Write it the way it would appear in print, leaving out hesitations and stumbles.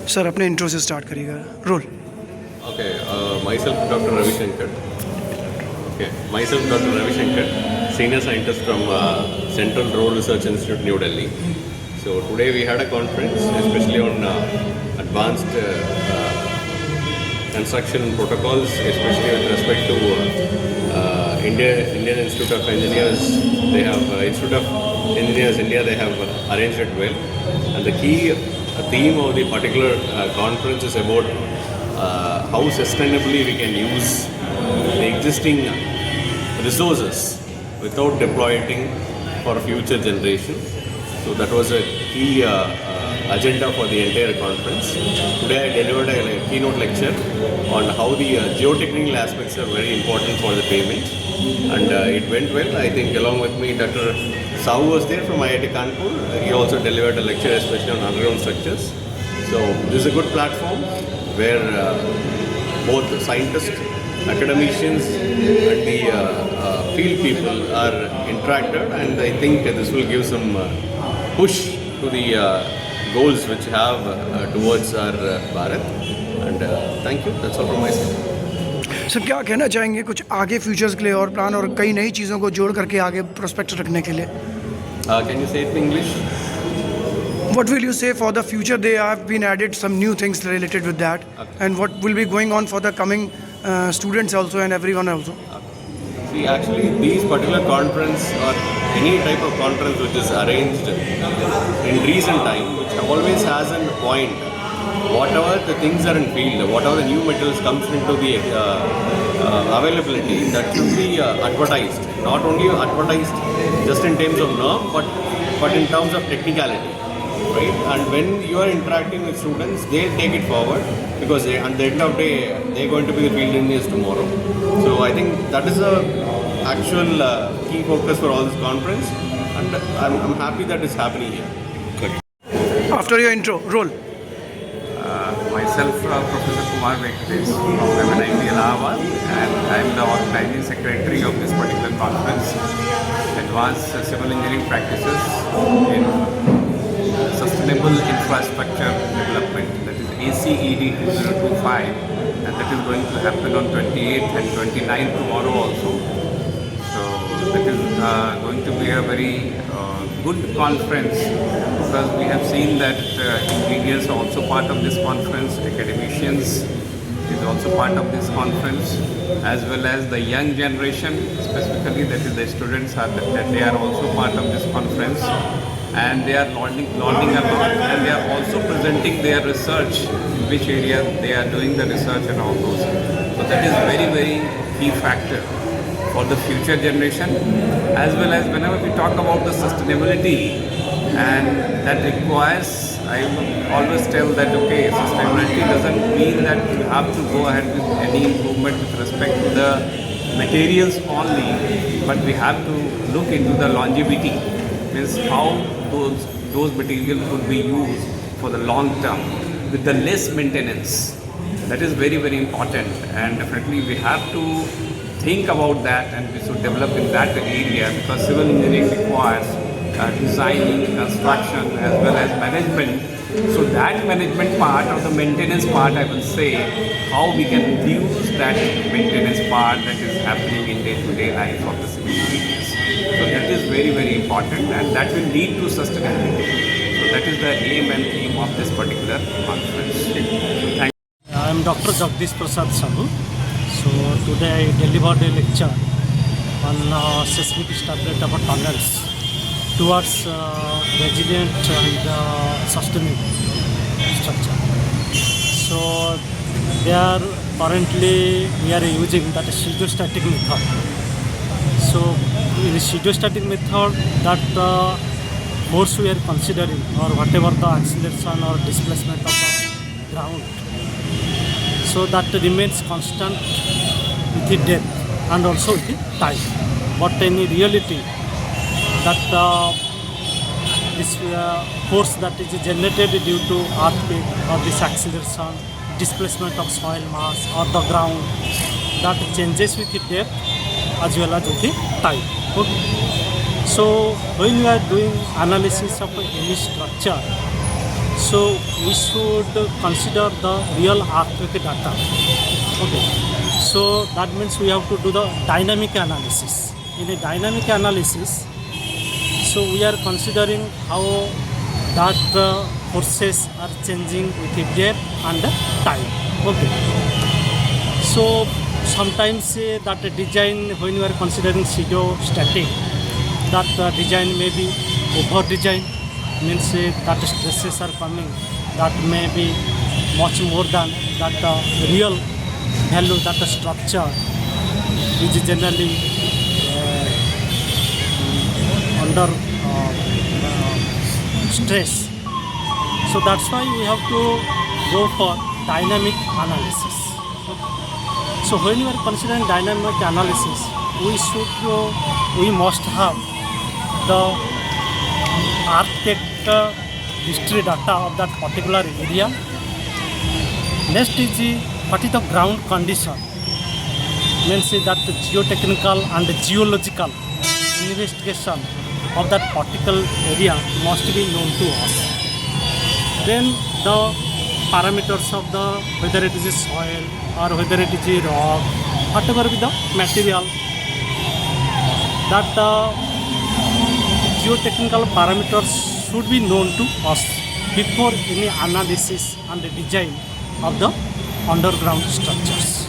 Sir अपने intro से start करिएगा. Role. Okay, myself Dr. Ravi Shankar. Okay, myself Dr. Ravi Shankar, senior scientist from Central Road Research Institute, New Delhi. So today we had a conference, especially on advanced construction protocols, especially with respect to Indian Institute of Engineers. They have Institute of Engineers India. They have arranged it well, and the key theme of the particular conference is about how sustainably we can use the existing resources without deploying for future generation. So that was a key agenda for the entire conference. Today I delivered a keynote lecture on how the geotechnical aspects are very important for the payment, and it went well. I think along with me Dr. Sahu was there from IIT Kanpur. He also delivered a lecture especially on underground structures. So this is a good platform where both scientists, academicians and the field people are interacted, and I think this will give some push to the goals which have towards our Bharat. And thank you. That's all from my side. Sir क्या कहना चाहेंगे कुछ आगे futures के लिए और plan और कई नई चीज़ों को जोड़ करके आगे प्रोस्पेक्ट रखने के लिए? Can you say it in English? What will you say for the future? They have been added some new things related with that, and what will be going on for the coming students also and everyone also? See, actually, these particular conference or any type of conference which is arranged in recent time, which always has a point. Whatever the things are in field, whatever the new materials comes into the availability, that should be advertised. Not only advertised just in terms of norm, but in terms of technicality. Right? And when you are interacting with students, they take it forward, because at the end of the day, they are going to be the field engineers tomorrow. So I think that is the actual key focus for all this conference, and I'm happy that it's happening here. After your intro, roll. Myself, Professor Kumar Venkatesh from MNIT Allahabad, and I am the organizing secretary of this particular conference, Advanced Civil Engineering Practices in Sustainable Infrastructure Development, that is ACED 2025, and that is going to happen on 28th and 29th tomorrow also. So that is going to be a very good conference, because we have seen that engineers are also part of this conference, academicians is also part of this conference, as well as the young generation, specifically that is the students that they are also part of this conference, and they are learning a lot, and they are also presenting their research, in which area they are doing the research and all those. So that is very key factor for the future generation, as well as whenever we talk about the sustainability, and that requires, I always tell that okay, sustainability doesn't mean that you have to go ahead with any improvement with respect to the materials only, but we have to look into the longevity, means how those materials could be used for the long term with the less maintenance. That is very important, and definitely we have to think about that, and we should develop in that area, because civil engineering requires designing, construction, as well as management. So that management part or the maintenance part, I will say, how we can reduce that maintenance part that is happening in day-to-day life of the civil engineers. So that is very important, and that will lead to sustainability. So that is the aim and theme of this particular conference. Thank you. I am Dr. Jagdish Prasad Sahu. So today I delivered a lecture on seismic stability of tunnels towards resilient and sustainable structure. So there currently we are using that pseudostatic method. So in the pseudostatic method, that force we are considering, or whatever the acceleration or displacement of the ground, so that remains constant with the depth and also with the time. But in reality, that this force that is generated due to earthquake or this acceleration, displacement of soil mass or the ground, that changes with the depth as well as with the time. Okay. So when we are doing analysis of any structure, So we should consider the real earthquake data. Okay. So that means we have to do the dynamic analysis. In a dynamic analysis, so we are considering how that forces are changing with the depth and the time. Okay. So sometimes that design, when you are considering pseudo static, that design may be over design, means that stresses are coming that may be much more than that real value that the structure is generally under stress. So that's why we have to go for dynamic analysis. So when you are considering dynamic analysis, we must have the earthquake history data of that particular area. Next is what is the ground condition, means that the geotechnical and the geological investigation of that particular area must be known to us. Then the parameters of the, whether it is soil or whether it is rock, whatever be the material, that geotechnical parameters should be known to us before any analysis and design of the underground structures.